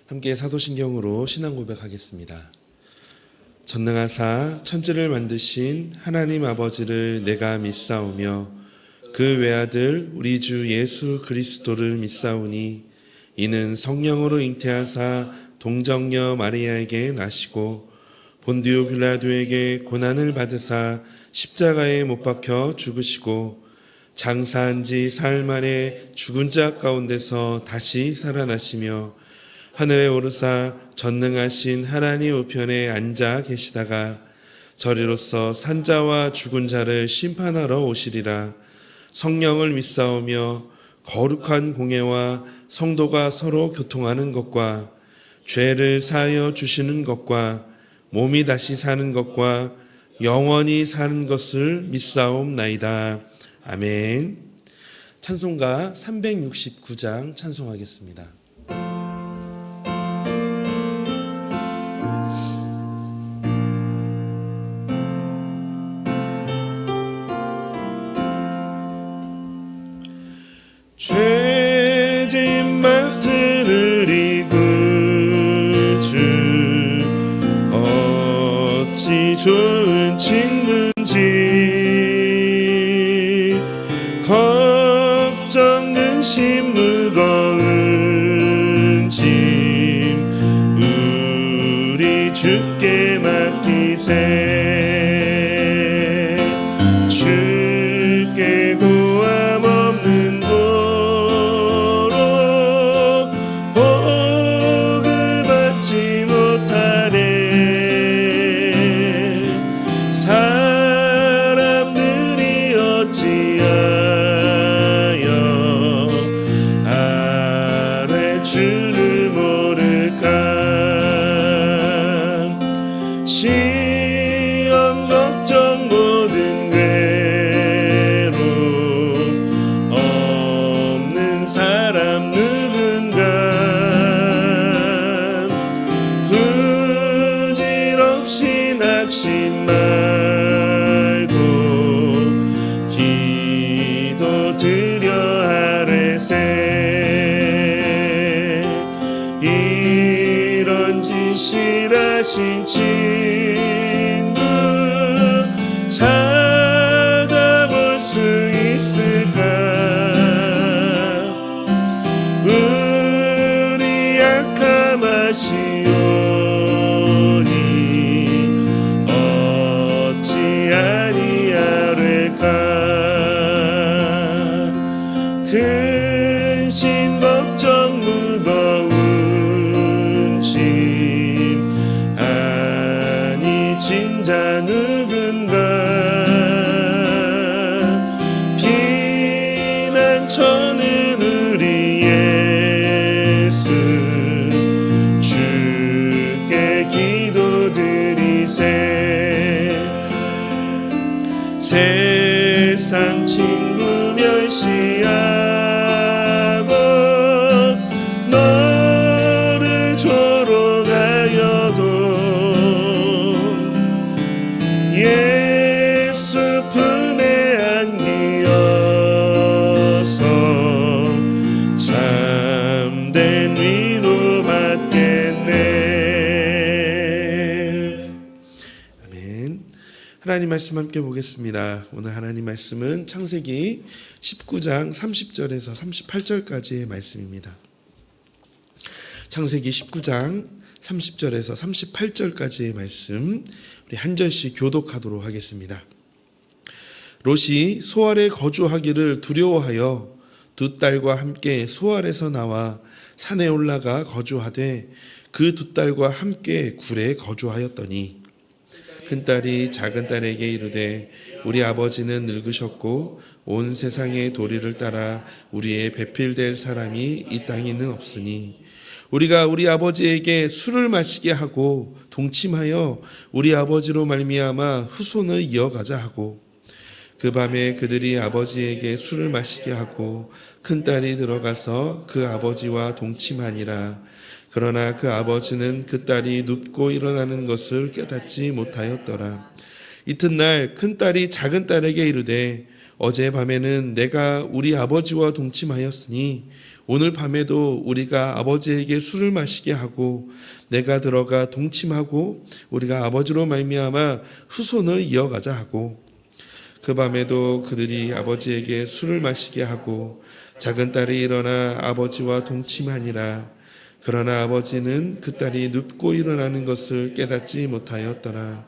함께 사도신경으로 신앙 고백하겠습니다. 전능하사 천지를 만드신 하나님 아버지를 내가 믿사오며 그 외아들 우리 주 예수 그리스도를 믿사오니 이는 성령으로 잉태하사 동정녀 마리아에게 나시고 본디오 빌라도에게 고난을 받으사 십자가에 못 박혀 죽으시고 장사한 지 사흘 만에 죽은 자 가운데서 다시 살아나시며 하늘에 오르사 전능하신 하나님 우편에 앉아 계시다가 저리로서 산자와 죽은 자를 심판하러 오시리라. 성령을 믿사오며 거룩한 공예와 성도가 서로 교통하는 것과 죄를 사하여 주시는 것과 몸이 다시 사는 것과 영원히 사는 것을 믿사옵나이다. 아멘. 찬송가 369장 찬송하겠습니다. 죄짐 맡은 우리 구주 어찌 좋은 친구인지 걱정 근심 무거운 짐 우리 주께 맡기세 주께 고함 없는 사람들이 어찌하여 아뢰 주를 모를까 시험 걱정 모든 괴로움 없는 사람 누군가 후질 없이 낙심 말고 기도 드려 아뢰세 이런 진실하신 친구 찾아볼 수 있을까 우리 약함하시오니 어찌 아니하릴까 근심 걱정 무거운 짐 아니 진자 누군가 피난처는 우리 예수 주께 기도드리세 세상 친구 멸시하고 너를 조롱하여도 예수 품에 안기어서 참된 위로 받겠네. 아멘. 하나님 말씀 함께 보겠습니다. 오늘 하나님 말씀은 창세기 19장 30절에서 38절까지의 말씀입니다. 창세기 19장 30절에서 38절까지의 말씀 우리 한 절씩 교독하도록 하겠습니다. 롯이 소알에 거주하기를 두려워하여 두 딸과 함께 소알에서 나와 산에 올라가 거주하되 그 두 딸과 함께 굴에 거주하였더니 큰딸이 작은딸에게 이르되 우리 아버지는 늙으셨고 온 세상의 도리를 따라 우리의 배필될 사람이 이 땅에는 없으니 우리가 우리 아버지에게 술을 마시게 하고 동침하여 우리 아버지로 말미암아 후손을 이어가자 하고 그 밤에 그들이 아버지에게 술을 마시게 하고 큰딸이 들어가서 그 아버지와 동침하니라. 그러나 그 아버지는 그 딸이 눕고 일어나는 것을 깨닫지 못하였더라. 이튿날 큰딸이 작은딸에게 이르되 어젯밤에는 내가 우리 아버지와 동침하였으니 오늘 밤에도 우리가 아버지에게 술을 마시게 하고 내가 들어가 동침하고 우리가 아버지로 말미암아 후손을 이어가자 하고 그 밤에도 그들이 아버지에게 술을 마시게 하고 작은 딸이 일어나 아버지와 동침하니라. 그러나 아버지는 그 딸이 눕고 일어나는 것을 깨닫지 못하였더라.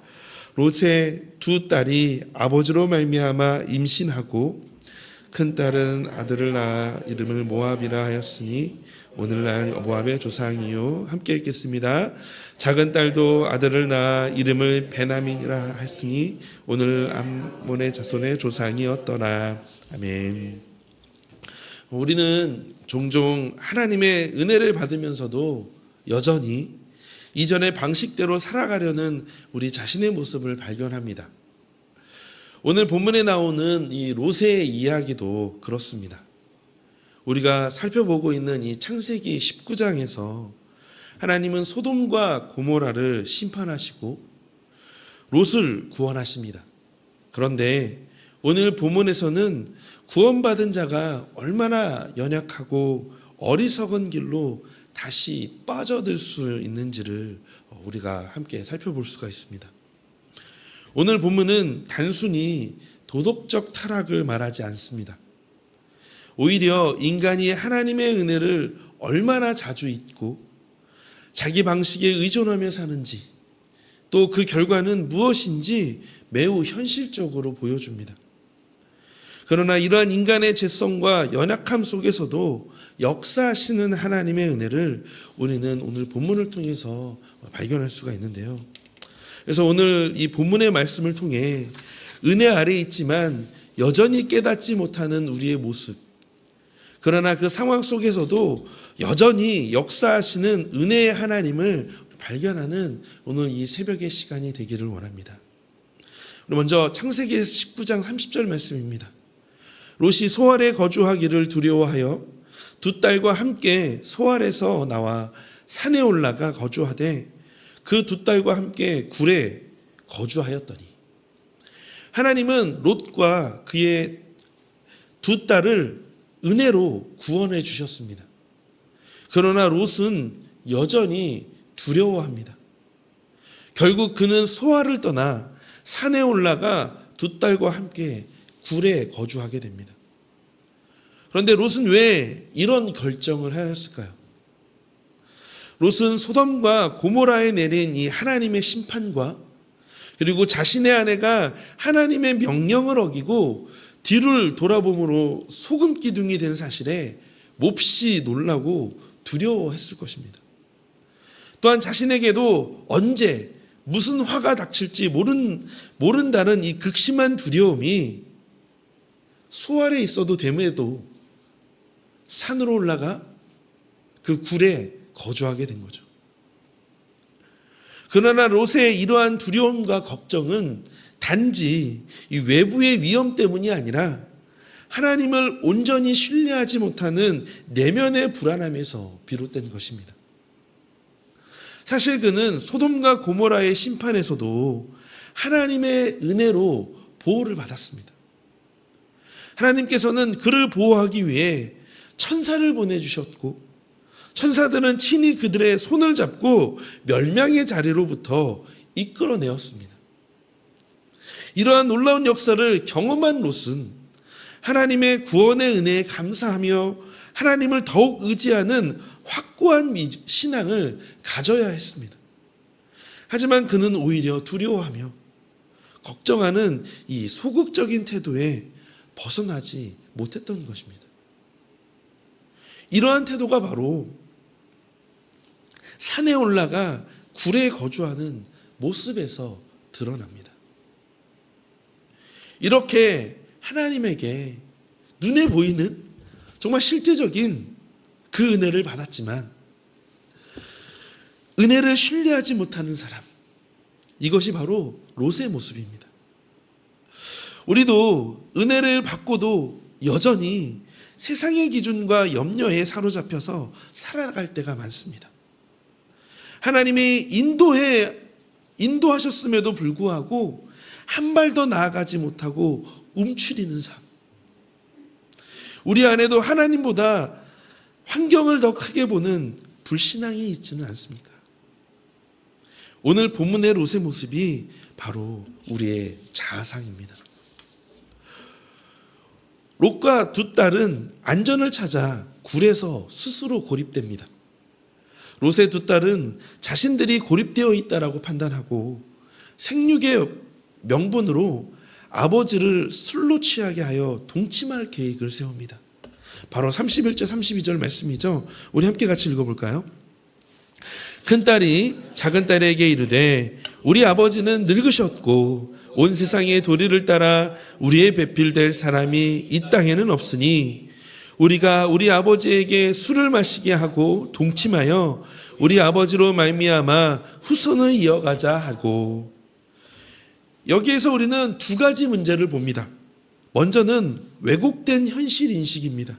롯의 두 딸이 아버지로 말미암아 임신하고 큰 딸은 아들을 낳아 이름을 모압이라 하였으니 오늘날 모압의 조상이요. 함께 읽겠습니다. 작은 딸도 아들을 낳아 이름을 베나민이라 했으니 오늘 암몬의 자손의 조상이었더라. 아멘. 우리는 종종 하나님의 은혜를 받으면서도 여전히 이전의 방식대로 살아가려는 우리 자신의 모습을 발견합니다. 오늘 본문에 나오는 이 롯의 이야기도 그렇습니다. 우리가 살펴보고 있는 이 창세기 19장에서 하나님은 소돔과 고모라를 심판하시고 롯을 구원하십니다. 그런데 오늘 본문에서는 구원받은 자가 얼마나 연약하고 어리석은 길로 다시 빠져들 수 있는지를 우리가 함께 살펴볼 수가 있습니다. 오늘 본문은 단순히 도덕적 타락을 말하지 않습니다. 오히려 인간이 하나님의 은혜를 얼마나 자주 잊고 자기 방식에 의존하며 사는지 또 그 결과는 무엇인지 매우 현실적으로 보여줍니다. 그러나 이러한 인간의 죄성과 연약함 속에서도 역사하시는 하나님의 은혜를 우리는 오늘 본문을 통해서 발견할 수가 있는데요. 그래서 오늘 이 본문의 말씀을 통해 은혜 아래에 있지만 여전히 깨닫지 못하는 우리의 모습, 그러나 그 상황 속에서도 여전히 역사하시는 은혜의 하나님을 발견하는 오늘 이 새벽의 시간이 되기를 원합니다. 먼저 창세기 19장 30절 말씀입니다. 롯이 소알에 거주하기를 두려워하여 두 딸과 함께 소알에서 나와 산에 올라가 거주하되 그 두 딸과 함께 굴에 거주하였더니, 하나님은 롯과 그의 두 딸을 은혜로 구원해 주셨습니다. 그러나 롯은 여전히 두려워합니다. 결국 그는 소알을 떠나 산에 올라가 두 딸과 함께 굴에 거주하게 됩니다. 그런데 롯은 왜 이런 결정을 하였을까요? 롯은 소돔과 고모라에 내린 이 하나님의 심판과 그리고 자신의 아내가 하나님의 명령을 어기고 뒤를 돌아봄으로 소금 기둥이 된 사실에 몹시 놀라고 두려워했을 것입니다. 또한 자신에게도 언제 무슨 화가 닥칠지 모른다는 이 극심한 두려움이 소알에 있어도 됨에도 산으로 올라가 그 굴에 거주하게 된 거죠. 그러나 롯의 이러한 두려움과 걱정은 단지 이 외부의 위험 때문이 아니라 하나님을 온전히 신뢰하지 못하는 내면의 불안함에서 비롯된 것입니다. 사실 그는 소돔과 고모라의 심판에서도 하나님의 은혜로 보호를 받았습니다. 하나님께서는 그를 보호하기 위해 천사를 보내주셨고 천사들은 친히 그들의 손을 잡고 멸망의 자리로부터 이끌어내었습니다. 이러한 놀라운 역사를 경험한 롯은 하나님의 구원의 은혜에 감사하며 하나님을 더욱 의지하는 확고한 신앙을 가져야 했습니다. 하지만 그는 오히려 두려워하며 걱정하는 이 소극적인 태도에 벗어나지 못했던 것입니다. 이러한 태도가 바로 산에 올라가 굴에 거주하는 모습에서 드러납니다. 이렇게 하나님에게 눈에 보이는 정말 실제적인 그 은혜를 받았지만 은혜를 신뢰하지 못하는 사람, 이것이 바로 롯의 모습입니다. 우리도 은혜를 받고도 여전히 세상의 기준과 염려에 사로잡혀서 살아갈 때가 많습니다. 하나님이 인도하셨음에도 불구하고 한 발 더 나아가지 못하고 움츠리는 삶, 우리 안에도 하나님보다 환경을 더 크게 보는 불신앙이 있지는 않습니까? 오늘 본문의 롯의 모습이 바로 우리의 자아상입니다. 롯과 두 딸은 안전을 찾아 굴에서 스스로 고립됩니다. 롯의 두 딸은 자신들이 고립되어 있다라고 판단하고 생육의 명분으로 아버지를 술로 취하게 하여 동침할 계획을 세웁니다. 바로 31절 32절 말씀이죠. 우리 함께 같이 읽어볼까요? 큰딸이 작은딸에게 이르되 우리 아버지는 늙으셨고 온 세상의 도리를 따라 우리의 배필될 사람이 이 땅에는 없으니 우리가 우리 아버지에게 술을 마시게 하고 동침하여 우리 아버지로 말미암아 후손을 이어가자 하고. 여기에서 우리는 두 가지 문제를 봅니다. 먼저는 왜곡된 현실 인식입니다.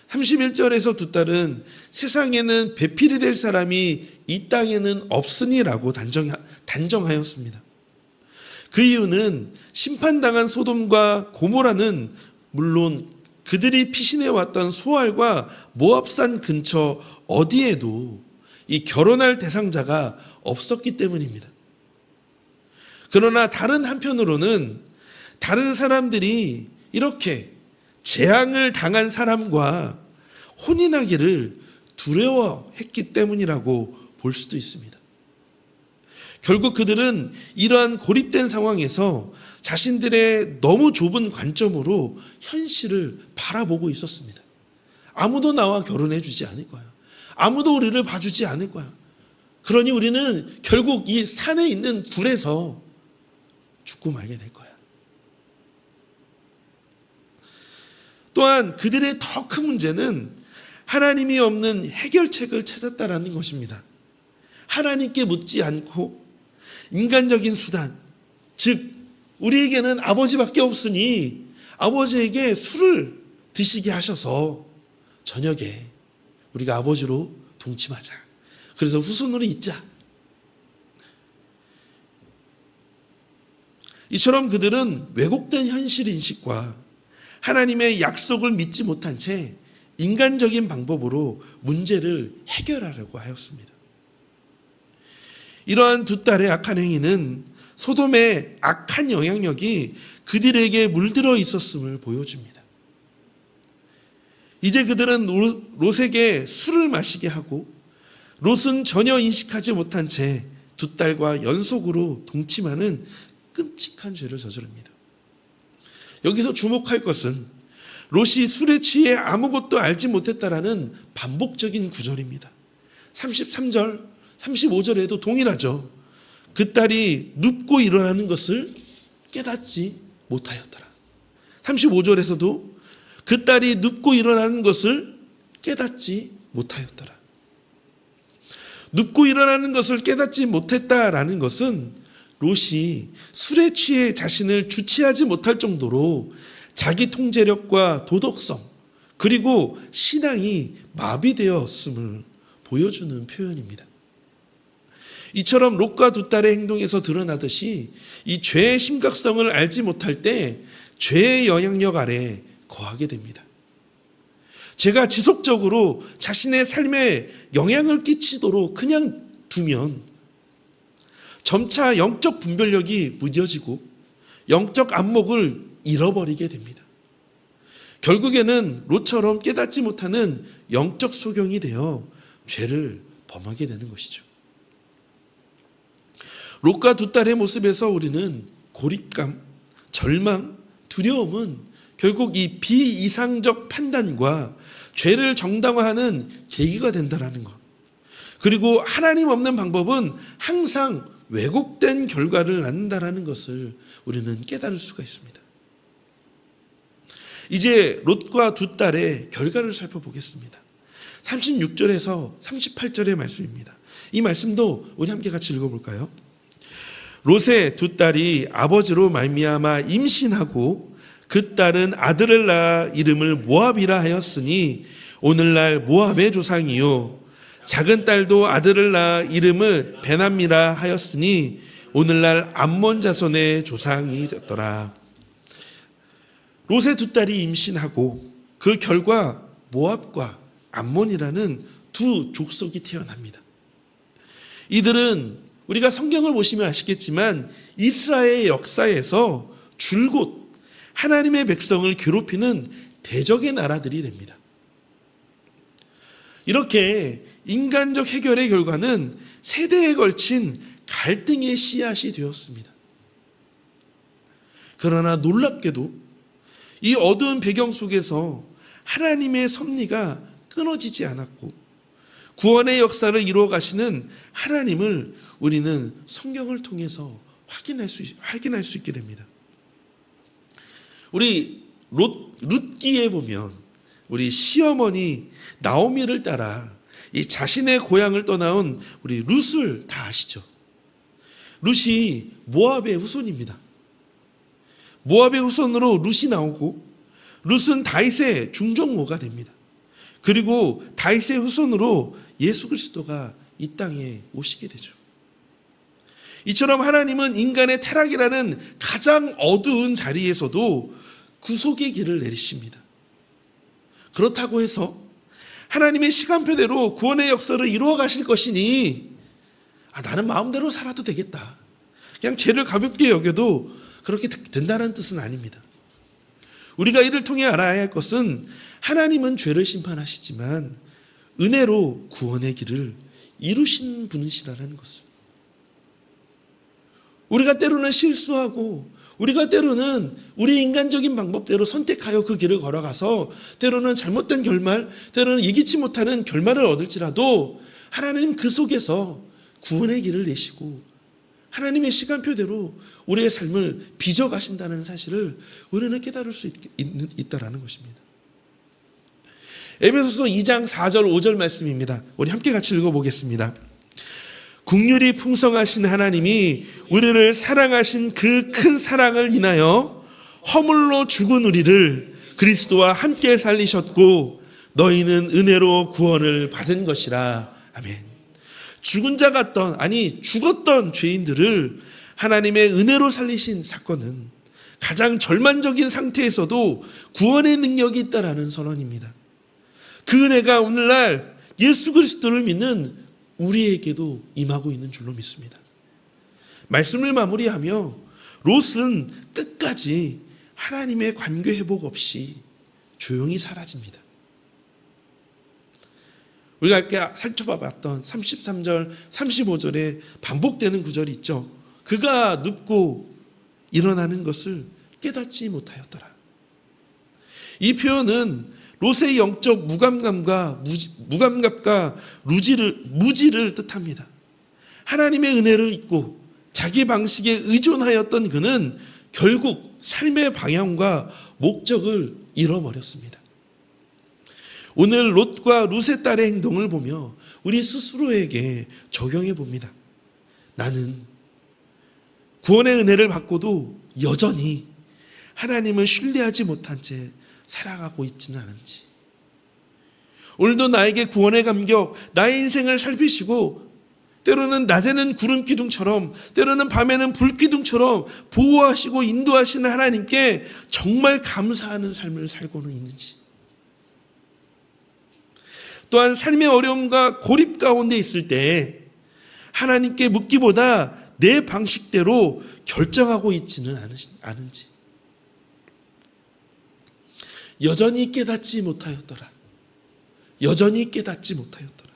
31절에서 두 딸은 세상에는 배필이 될 사람이 이 땅에는 없으니라고 단정하였습니다. 그 이유는 심판당한 소돔과 고모라는 물론 그들이 피신해왔던 소알과 모압산 근처 어디에도 이 결혼할 대상자가 없었기 때문입니다. 그러나 다른 한편으로는 다른 사람들이 이렇게 재앙을 당한 사람과 혼인하기를 두려워했기 때문이라고 볼 수도 있습니다. 결국 그들은 이러한 고립된 상황에서 자신들의 너무 좁은 관점으로 현실을 바라보고 있었습니다. 아무도 나와 결혼해 주지 않을 거야. 아무도 우리를 봐주지 않을 거야. 그러니 우리는 결국 이 산에 있는 굴에서 죽고 말게 될 거야. 또한 그들의 더 큰 문제는 하나님이 없는 해결책을 찾았다라는 것입니다. 하나님께 묻지 않고 인간적인 수단, 즉 우리에게는 아버지밖에 없으니 아버지에게 술을 드시게 하셔서 저녁에 우리가 아버지로 동침하자. 그래서 후손으로 잇자. 이처럼 그들은 왜곡된 현실 인식과 하나님의 약속을 믿지 못한 채 인간적인 방법으로 문제를 해결하려고 하였습니다. 이러한 두 딸의 악한 행위는 소돔의 악한 영향력이 그들에게 물들어 있었음을 보여줍니다. 이제 그들은 롯에게 술을 마시게 하고 롯은 전혀 인식하지 못한 채 두 딸과 연속으로 동침하는 끔찍한 죄를 저지릅니다. 여기서 주목할 것은 롯이 술에 취해 아무것도 알지 못했다라는 반복적인 구절입니다. 33절, 35절에도 동일하죠. 그 딸이 눕고 일어나는 것을 깨닫지 못하였더라. 35절에서도 그 딸이 눕고 일어나는 것을 깨닫지 못하였더라. 눕고 일어나는 것을 깨닫지 못했다라는 것은 롯이 술에 취해 자신을 주체하지 못할 정도로 자기 통제력과 도덕성 그리고 신앙이 마비되었음을 보여주는 표현입니다. 이처럼 롯과 두 딸의 행동에서 드러나듯이 이 죄의 심각성을 알지 못할 때 죄의 영향력 아래 거하게 됩니다. 죄가 지속적으로 자신의 삶에 영향을 끼치도록 그냥 두면 점차 영적 분별력이 무뎌지고 영적 안목을 잃어버리게 됩니다. 결국에는 롯처럼 깨닫지 못하는 영적 소경이 되어 죄를 범하게 되는 것이죠. 롯과 두 딸의 모습에서 우리는 고립감, 절망, 두려움은 결국 이 비이상적 판단과 죄를 정당화하는 계기가 된다는 것. 그리고 하나님 없는 방법은 항상 왜곡된 결과를 낳는다는 것을 우리는 깨달을 수가 있습니다. 이제 롯과 두 딸의 결과를 살펴보겠습니다. 36절에서 38절의 말씀입니다. 이 말씀도 우리 함께 같이 읽어볼까요? 롯의 두 딸이 아버지로 말미암아 임신하고 그 딸은 아들을 낳아 이름을 모압이라 하였으니 오늘날 모압의 조상이요 작은 딸도 아들을 낳아 이름을 베남이라 하였으니 오늘날 암몬 자손의 조상이 되었더라. 롯의 두 딸이 임신하고 그 결과 모압과 암몬이라는 두 족속이 태어납니다. 이들은 우리가 성경을 보시면 아시겠지만 이스라엘 역사에서 줄곧 하나님의 백성을 괴롭히는 대적의 나라들이 됩니다. 이렇게 인간적 해결의 결과는 세대에 걸친 갈등의 씨앗이 되었습니다. 그러나 놀랍게도 이 어두운 배경 속에서 하나님의 섭리가 끊어지지 않았고 구원의 역사를 이루어 가시는 하나님을 우리는 성경을 통해서 확인할 수 있게 됩니다. 우리 룻기에 보면 우리 시어머니 나오미를 따라 이 자신의 고향을 떠나온 우리 룻을 다 아시죠? 룻이 모압의 후손입니다. 모압의 후손으로 룻이 나오고 룻은 다윗의 중종모가 됩니다. 그리고 다윗의 후손으로 예수 그리스도가 이 땅에 오시게 되죠. 이처럼 하나님은 인간의 타락이라는 가장 어두운 자리에서도 구속의 길을 내리십니다. 그렇다고 해서 하나님의 시간표대로 구원의 역사를 이루어 가실 것이니 나는 마음대로 살아도 되겠다, 그냥 죄를 가볍게 여겨도 그렇게 된다는 뜻은 아닙니다. 우리가 이를 통해 알아야 할 것은 하나님은 죄를 심판하시지만 은혜로 구원의 길을 이루신 분이시라는 것을, 우리가 때로는 실수하고 우리가 때로는 우리 인간적인 방법대로 선택하여 그 길을 걸어가서 때로는 잘못된 결말, 때로는 예기치 못하는 결말을 얻을지라도 하나님 그 속에서 구원의 길을 내시고 하나님의 시간표대로 우리의 삶을 빚어가신다는 사실을 우리는 깨달을 수 있다는 것입니다. 에베소서 2장 4절 5절 말씀입니다. 우리 함께 같이 읽어보겠습니다. 긍휼이 풍성하신 하나님이 우리를 사랑하신 그 큰 사랑을 인하여 허물로 죽은 우리를 그리스도와 함께 살리셨고 너희는 은혜로 구원을 받은 것이라. 아멘. 죽은 자 같던, 죽었던 죄인들을 하나님의 은혜로 살리신 사건은 가장 절망적인 상태에서도 구원의 능력이 있다라는 선언입니다. 그 은혜가 오늘날 예수 그리스도를 믿는 우리에게도 임하고 있는 줄로 믿습니다. 말씀을 마무리하며 롯은 끝까지 하나님의 관계 회복 없이 조용히 사라집니다. 우리가 아까 살펴봤던 33절, 35절에 반복되는 구절이 있죠. 그가 눕고 일어나는 것을 깨닫지 못하였더라. 이 표현은 롯의 영적 무감각과 무지를 뜻합니다. 하나님의 은혜를 잊고 자기 방식에 의존하였던 그는 결국 삶의 방향과 목적을 잃어버렸습니다. 오늘 롯과 룻의 딸의 행동을 보며 우리 스스로에게 적용해 봅니다. 나는 구원의 은혜를 받고도 여전히 하나님을 신뢰하지 못한 채 살아가고 있지는 않은지, 오늘도 나에게 구원의 감격, 나의 인생을 살피시고 때로는 낮에는 구름 기둥처럼 때로는 밤에는 불 기둥처럼 보호하시고 인도하시는 하나님께 정말 감사하는 삶을 살고는 있는지, 또한 삶의 어려움과 고립 가운데 있을 때 하나님께 묻기보다 내 방식대로 결정하고 있지는 않은지, 여전히 깨닫지 못하였더라. 여전히 깨닫지 못하였더라.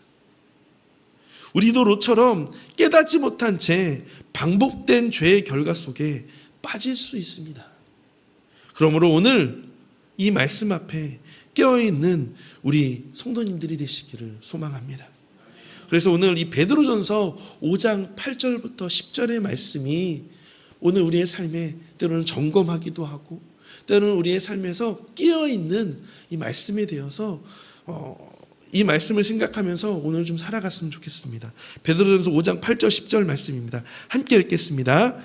우리도 롯처럼 깨닫지 못한 채 반복된 죄의 결과 속에 빠질 수 있습니다. 그러므로 오늘 이 말씀 앞에 깨어있는 우리 성도님들이 되시기를 소망합니다. 그래서 오늘 이 베드로전서 5장 8절부터 10절의 말씀이 오늘 우리의 삶에 때로는 점검하기도 하고 때로는 우리의 삶에서 끼어있는 이 말씀에 대해서 이 말씀을 생각하면서 오늘 좀 살아갔으면 좋겠습니다. 베드로전서 5장 8절 10절 말씀입니다. 함께 읽겠습니다.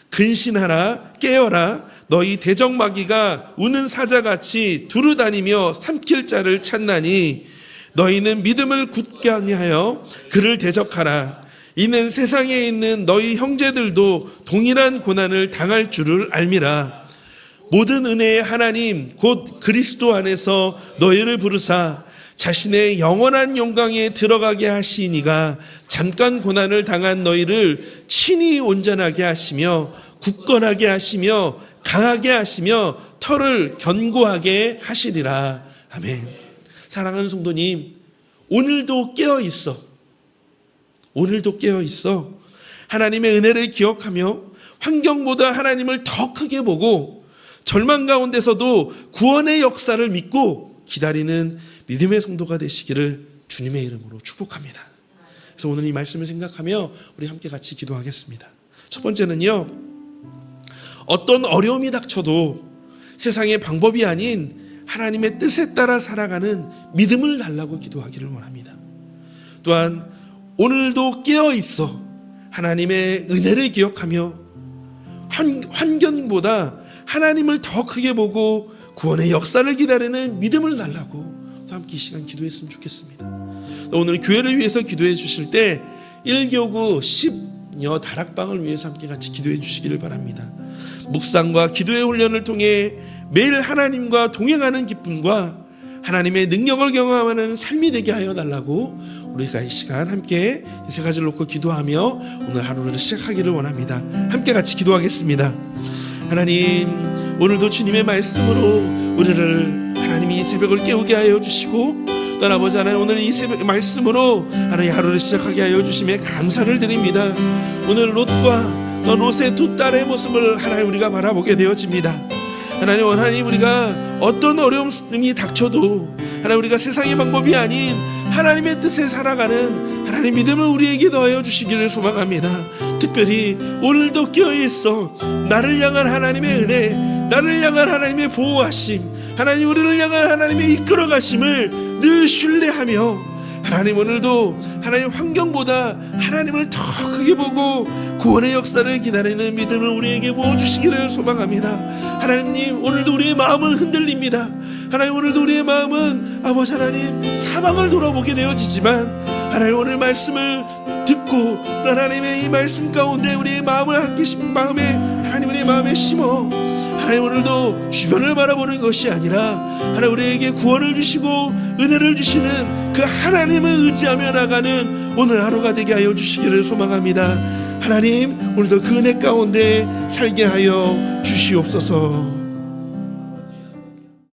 근신하라, 깨어라. 너희 대적마귀가 우는 사자같이 두루다니며 삼킬 자를 찾나니 너희는 믿음을 굳게 하여 그를 대적하라. 이는 세상에 있는 너희 형제들도 동일한 고난을 당할 줄을 알미라. 모든 은혜의 하나님 곧 그리스도 안에서 너희를 부르사 자신의 영원한 영광에 들어가게 하시니가 잠깐 고난을 당한 너희를 친히 온전하게 하시며 굳건하게 하시며 강하게 하시며 터를 견고하게 하시리라. 아멘. 사랑하는 성도님, 오늘도 깨어 있어. 오늘도 깨어 있어. 하나님의 은혜를 기억하며 환경보다 하나님을 더 크게 보고 절망 가운데서도 구원의 역사를 믿고 기다리는 믿음의 성도가 되시기를 주님의 이름으로 축복합니다. 그래서 오늘 이 말씀을 생각하며 우리 함께 같이 기도하겠습니다. 첫 번째는요, 어떤 어려움이 닥쳐도 세상의 방법이 아닌 하나님의 뜻에 따라 살아가는 믿음을 달라고 기도하기를 원합니다. 또한 오늘도 깨어 있어 하나님의 은혜를 기억하며 환경보다 하나님을 더 크게 보고 구원의 역사를 기다리는 믿음을 달라고 함께 이 시간 기도했으면 좋겠습니다. 오늘 교회를 위해서 기도해 주실 때 1교구 10여 다락방을 위해서 함께 같이 기도해 주시기를 바랍니다. 묵상과 기도의 훈련을 통해 매일 하나님과 동행하는 기쁨과 하나님의 능력을 경험하는 삶이 되게 하여 달라고 우리가 이 시간 함께 이 세 가지를 놓고 기도하며 오늘 하루를 시작하기를 원합니다. 함께 같이 기도하겠습니다. 하나님, 오늘도 주님의 말씀으로 우리를 하나님이 이 새벽을 깨우게 하여 주시고 또 아버지 하나님, 오늘 이 새벽 말씀으로 하나님 하루를 시작하게 하여 주심에 감사를 드립니다. 오늘 롯과 또 롯의 두 딸의 모습을 하나님 우리가 바라보게 되어집니다. 하나님, 우리가 어떤 어려움이 닥쳐도 하나님 우리가 세상의 방법이 아닌 하나님의 뜻에 살아가는 하나님 믿음을 우리에게 더하여 주시기를 소망합니다. 특별히 오늘도 깨어있어 나를 향한 하나님의 은혜, 나를 향한 하나님의 보호하심, 하나님 우리를 향한 하나님의 이끌어가심을 늘 신뢰하며 하나님, 오늘도 하나님 환경보다 하나님을 더 크게 보고 구원의 역사를 기다리는 믿음을 우리에게 부어주시기를 소망합니다. 하나님, 오늘도 우리의 마음은 흔들립니다. 하나님, 오늘도 우리의 마음은 아버지 하나님 사방을 돌아보게 되어지지만 하나님, 오늘 말씀을 듣고 또 하나님의 이 말씀 가운데 우리의 마음을 하나님 우리의 마음에 심어 하나님, 오늘도 주변을 바라보는 것이 아니라 하나님 우리에게 구원을 주시고 은혜를 주시는 그 하나님을 의지하며 나가는 오늘 하루가 되게 하여 주시기를 소망합니다. 하나님, 오늘도 그 은혜 가운데 살게 하여 주시옵소서.